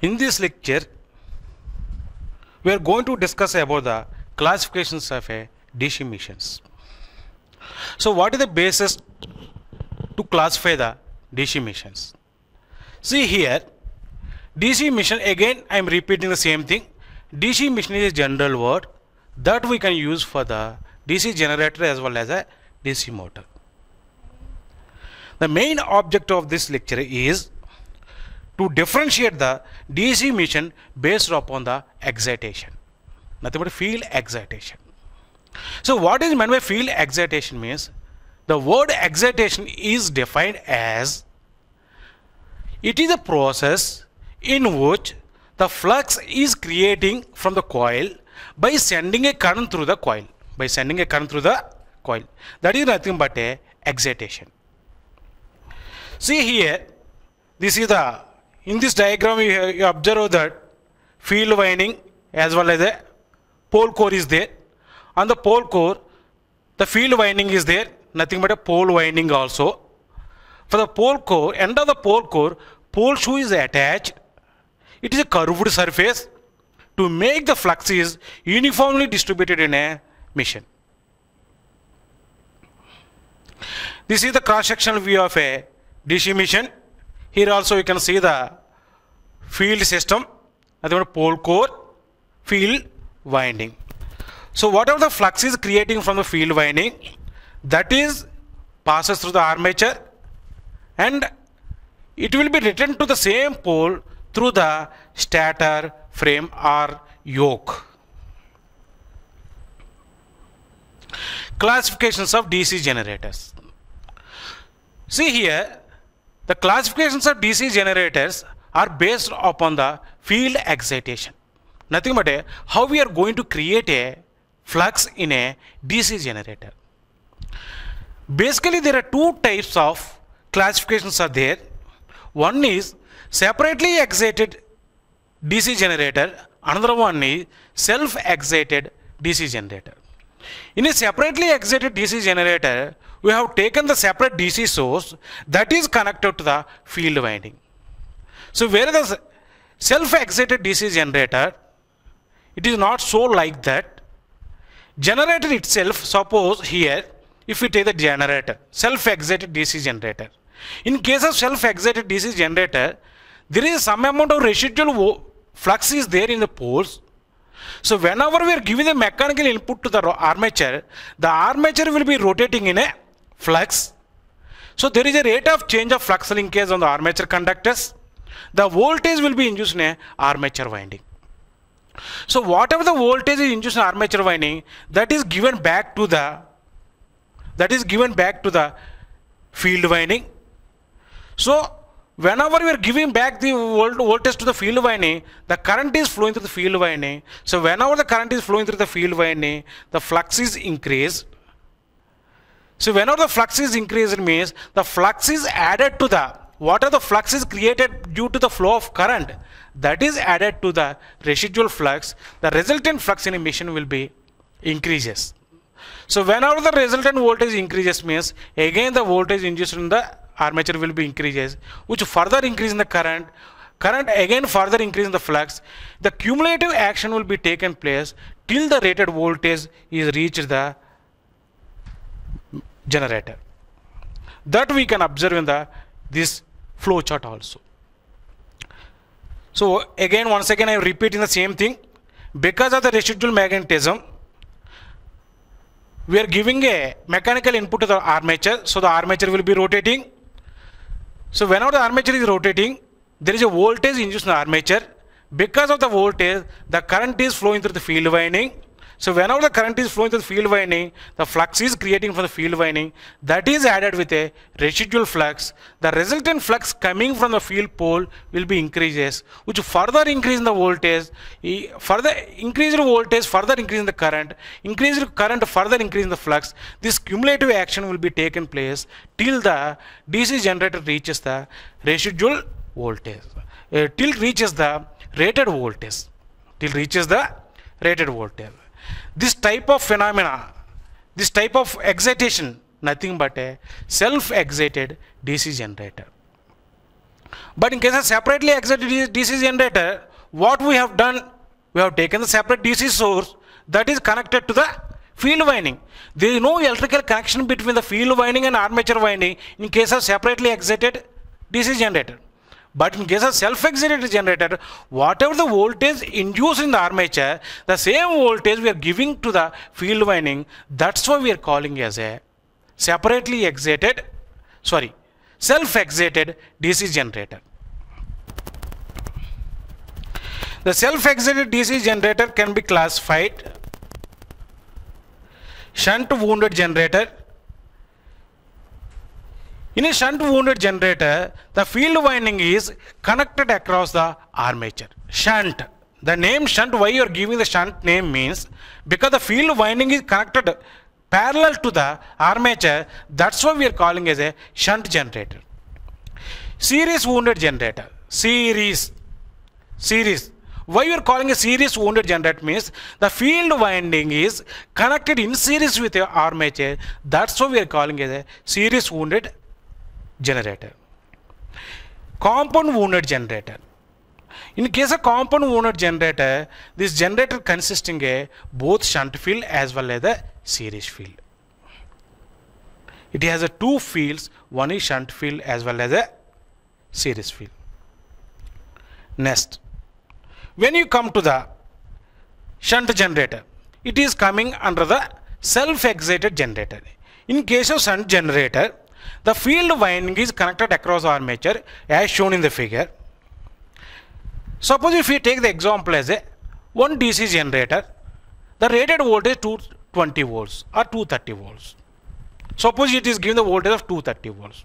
In this lecture, we are going to discuss about the classifications of a DC machines. So what is the basis to classify the DC machines? See here, DC machine, again I am repeating the same thing. DC machine is a general word that we can use for the DC generator as well as a DC motor. The main object of this lecture is to differentiate the DC machine based upon the excitation. Nothing but field excitation. So what is meant by field excitation means, the word excitation is defined as it is a process in which the flux is creating from the coil by sending a current through the coil. That is nothing but a excitation. See here, in this diagram you observe that field winding as well as a pole core is there. On the pole core, the field winding is there, nothing but a pole winding also. For the pole core, end of the pole core, pole shoe is attached. It is a curved surface to make the fluxes uniformly distributed in a machine. This is the cross-sectional view of a DC machine. Here also you can see the field system, nothing but pole core, field winding. So whatever the flux is creating from the field winding, that is passes through the armature and it will be returned to the same pole through the stator frame or yoke. Classifications of DC generators. See here, the classifications of DC generators are based upon the field excitation. Nothing but how we are going to create a flux in a DC generator. Basically, there are two types of classifications are there. One is separately excited DC generator, another one is self-excited DC generator. In a separately excited DC generator, we have taken the separate DC source that is connected to the field winding. So whereas the self-excited DC generator, it is not so like that. Generator itself, suppose here, if we take the generator, self-excited DC generator. In case of self-excited DC generator, there is some amount of residual flux is there in the poles. So whenever we are giving the mechanical input to the armature will be rotating in a flux. So there is a rate of change of flux linkage on the armature conductors. The voltage will be induced in a armature winding. So whatever the voltage is induced in armature winding, that is given back to the field winding. So whenever we are giving back the voltage to the field winding, the current is flowing through the field winding. So whenever the current is flowing through the field winding, the flux is increased. So whenever the flux is increased, means the flux is added to the, whatever the flux is created due to the flow of current, that is added to the residual flux. The resultant flux in a machine will be increases. So whenever the resultant voltage increases, means again the voltage induced in the armature will be increases, which further increase in the current again further increase in the flux. The cumulative action will be taken place till the rated voltage is reached the generator. That we can observe in this flow chart also. So again, once again I am repeating the same thing. Because of the residual magnetism, we are giving a mechanical input to the armature, so the armature will be rotating. So whenever the armature is rotating, there is a voltage induced in the armature. Because of the voltage, the current is flowing through the field winding. So whenever the current is flowing through the field winding, the flux is creating from the field winding. That is added with a residual flux. The resultant flux coming from the field pole will be increases, which further increase in the voltage, further increase in the current, further increase in the flux. This cumulative action will be taken place till the DC generator reaches the residual voltage, till reaches the rated voltage, This type of phenomena, this type of excitation, nothing but a self-excited DC generator. But in case of separately excited DC generator, what we have done, we have taken the separate DC source that is connected to the field winding. There is no electrical connection between the field winding and armature winding in case of separately excited DC generator. But in case of self-excited generator, whatever the voltage induced in the armature, the same voltage we are giving to the field winding. That's why we are calling as a self-excited DC generator. The self-excited DC generator can be classified shunt wounded generator. In a shunt wounded generator, the field winding is connected across the armature. Shunt. The name shunt, why you are giving the shunt name means because the field winding is connected parallel to the armature. That's why we are calling as a shunt generator. Series wounded generator. Series. Why you are calling a series wounded generator means the field winding is connected in series with your armature. That's why we are calling as a series wounded generator. Compound wounded generator. In case of compound wounded generator, this generator consisting of both shunt field as well as the series field. It has two fields, one is shunt field as well as a series field. Next, when you come to the shunt generator, it is coming under the self-excited generator. In case of shunt generator, the field winding is connected across armature as shown in the figure. Suppose if we take the example as a one DC generator, the rated voltage 220 volts or 230 volts. Suppose it is given the voltage of 230 volts.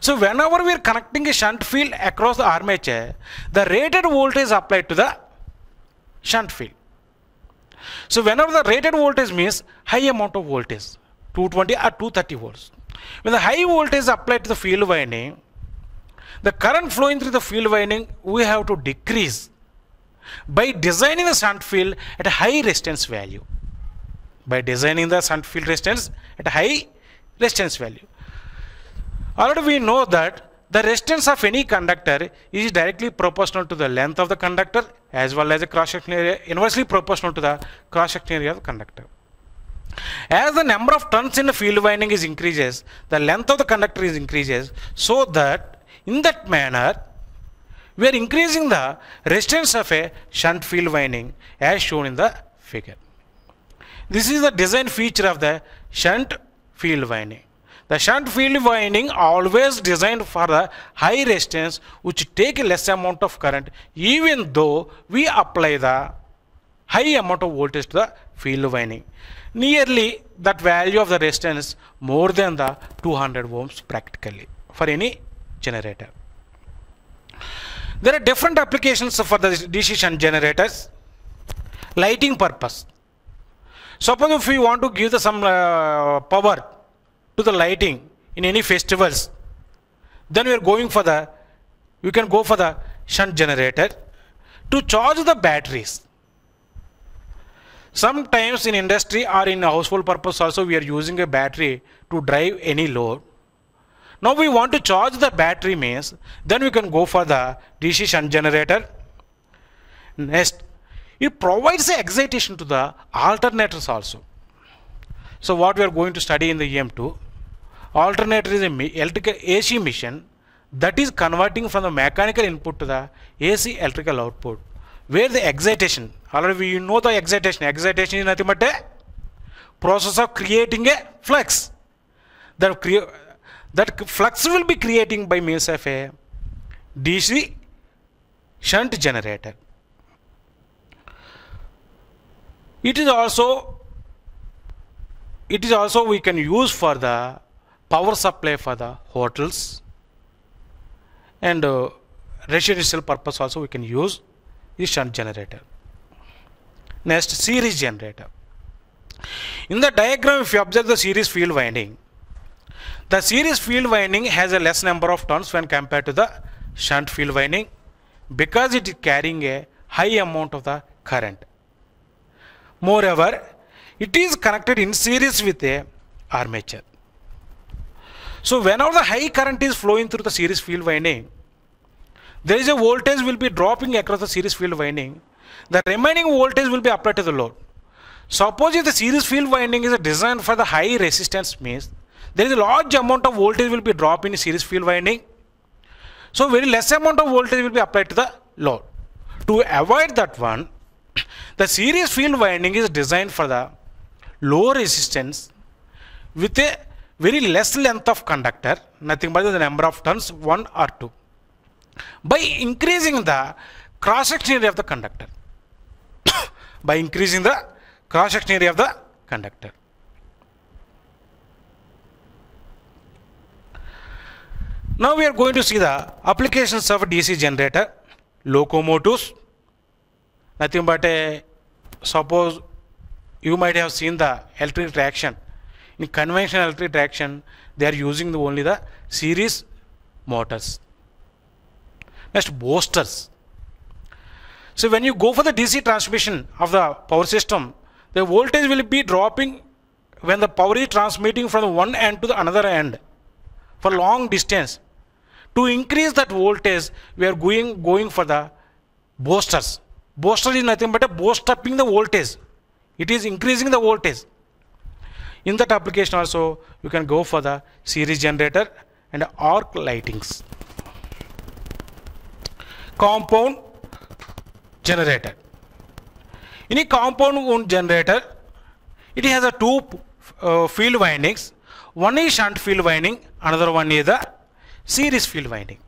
So whenever we are connecting a shunt field across the armature, the rated voltage is applied to the shunt field. So whenever the rated voltage means high amount of voltage, 220 or 230 volts. When the high voltage is applied to the field winding, the current flowing through the field winding we have to decrease by designing the shunt field at a high resistance value. By designing the shunt field resistance at a high resistance value. Already we know that the resistance of any conductor is directly proportional to the length of the conductor as well as the cross-sectional area, inversely proportional to the cross-sectional area of the conductor. As the number of turns in the field winding is increases, the length of the conductor is increases, so that in that manner we are increasing the resistance of a shunt field winding as shown in the figure. This is the design feature of the shunt field winding. The shunt field winding always designed for the high resistance which take a less amount of current even though we apply the high amount of voltage to the field winding. Nearly that value of the resistance more than the 200 ohms practically for any generator. There are different applications for the DC shunt generators. Lighting purpose. Suppose if we want to give some power to the lighting in any festivals, then we can go for the shunt generator to charge the batteries. Sometimes in industry or in household purpose also we are using a battery to drive any load. Now we want to charge the battery means then we can go for the DC shunt generator. Next, it provides the excitation to the alternators also. So what we are going to study in the EM2, alternator is a electrical AC machine that is converting from the mechanical input to the AC electrical output, where the excitation, already we know the excitation is nothing but a process of creating a flux. That flux will be creating by means of a DC shunt generator. It is also we can use for the power supply for the hotels and residential purpose also we can use this shunt generator. Next, series generator. In the diagram if you observe the series field winding, the series field winding has a less number of turns when compared to the shunt field winding because it is carrying a high amount of the current. Moreover, it is connected in series with a armature. So whenever the high current is flowing through the series field winding, there is a voltage will be dropping across the series field winding. The remaining voltage will be applied to the load. Suppose if the series field winding is designed for the high resistance, means there is a large amount of voltage will be dropped in series field winding. So very less amount of voltage will be applied to the load. To avoid that one, the series field winding is designed for the low resistance with a very less length of conductor, nothing but the number of turns 1 or 2, by increasing the cross-section area of the conductor. By increasing the cross-section area of the conductor. Now we are going to see the applications of a DC generator, locomotives. Nothing but suppose you might have seen the electric traction. In conventional electric traction, they are using only the series motors. Next, boosters. So when you go for the DC transmission of the power system, the voltage will be dropping when the power is transmitting from one end to the another end for long distance. To increase that voltage, we are going for the boosters. Booster is nothing but a boost upping the voltage. It is increasing the voltage. In that application also, you can go for the series generator and arc lightings. Compound generator. In a compound wound generator, it has a two field windings. One is shunt field winding, another one is the series field winding.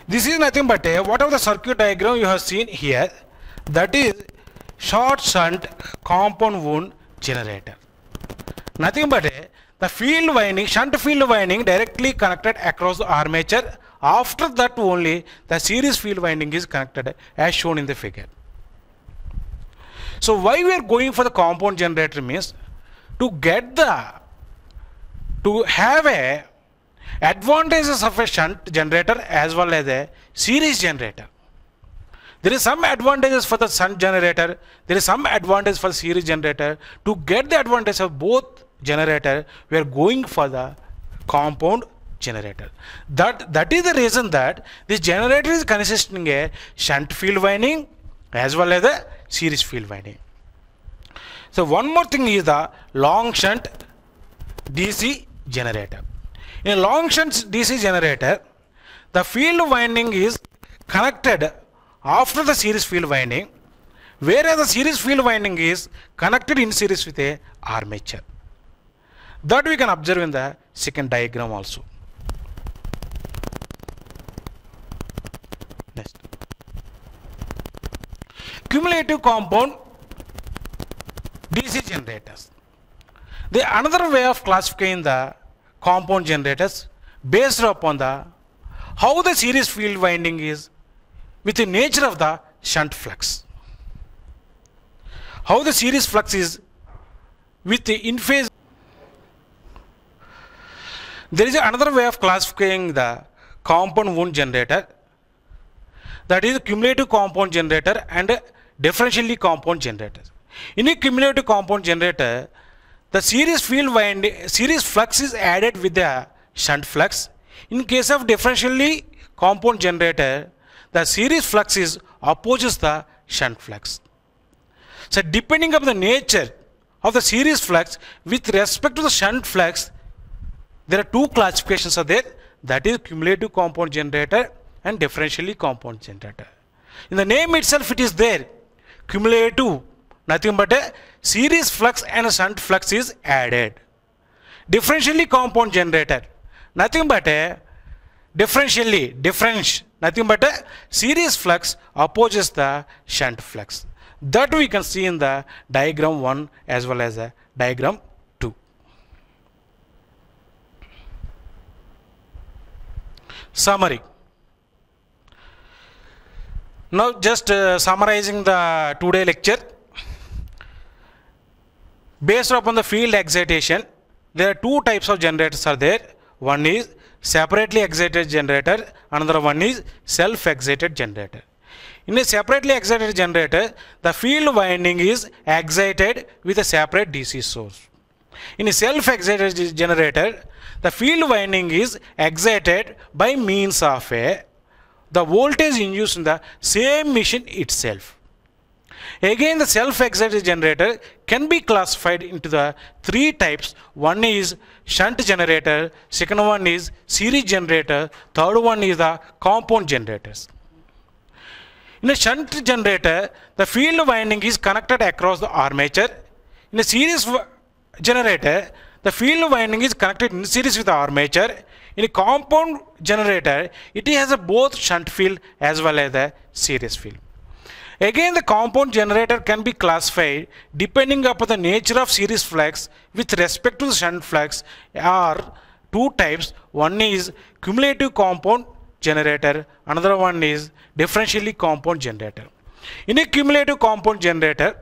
This is nothing but whatever the circuit diagram you have seen here, that is short shunt compound wound generator. Nothing but the field winding, shunt field winding directly connected across the armature. After that only the series field winding is connected as shown in the figure. So why we are going for the compound generator means to have a advantages of a shunt generator as well as a series generator. There is some advantages for the shunt generator, there is some advantage for the series generator. To get the advantage of both generator, we are going for the compound generator. That is the reason that this generator is consisting a shunt field winding as well as a series field winding. So one more thing is the long shunt DC generator. In a long shunt DC generator, the field winding is connected after the series field winding, whereas the series field winding is connected in series with a armature. That we can observe in the second diagram also. Next. Cumulative compound DC generators. The another way of classifying the compound generators based upon the how the series field winding is with the nature of the shunt flux. How the series flux is with the in phase. There is another way of classifying the compound wound generator, that is cumulative compound generator and differentially compound generator. In a cumulative compound generator, the series flux is added with the shunt flux. In case of differentially compound generator, the series flux is opposes the shunt flux. So depending on the nature of the series flux with respect to the shunt flux, there are two classifications are there, that is cumulative compound generator and differentially compound generator. In the name itself it is there, cumulative, nothing but a series flux and a shunt flux is added. Differentially compound generator, nothing but a difference, nothing but a series flux opposes the shunt flux. That we can see in the diagram 1 as well as the diagram 2. Summary. Now just summarizing the today lecture. Based upon the field excitation, there are two types of generators are there. One is separately excited generator, another one is self-excited generator. In a separately excited generator, the field winding is excited with a separate DC source. In a self-excited generator, the field winding is excited by means of a the voltage induced in the same machine itself. Again, the self-excited generator can be classified into the three types. One is shunt generator, second one is series generator, third one is the compound generators. In a shunt generator, the field winding is connected across the armature. In a series generator, the field winding is connected in series with the armature. In a compound generator, it has a both shunt field as well as the series field. Again, the compound generator can be classified depending upon the nature of series flux with respect to the shunt flux. Are two types. One is cumulative compound generator, another one is differentially compound generator. In a cumulative compound generator,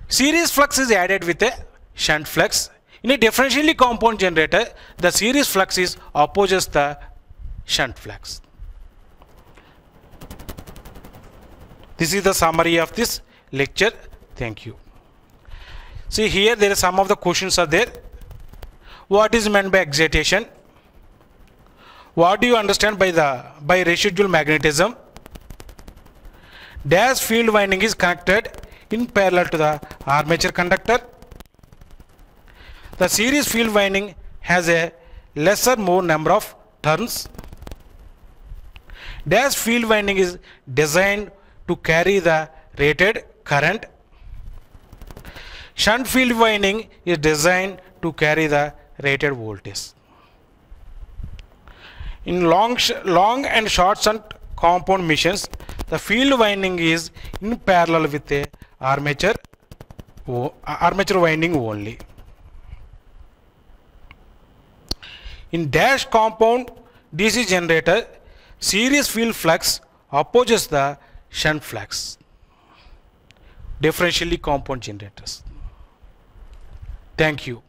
series flux is added with a shunt flux. In a differentially compound generator, the series flux is opposes the shunt flux. This is the summary of this lecture. Thank you. See here, there are some of the questions are there. What is meant by excitation? What do you understand by residual magnetism? Dash field winding is connected in parallel to the armature conductor. The series field winding has a more number of turns. Dash field winding is designed to carry the rated current. Shunt field winding is designed to carry the rated voltage. In long and short shunt compound machines, the field winding is in parallel with the armature winding only. In dash compound DC generator, series field flux opposes the shunt flux. Differentially compound generators. Thank you.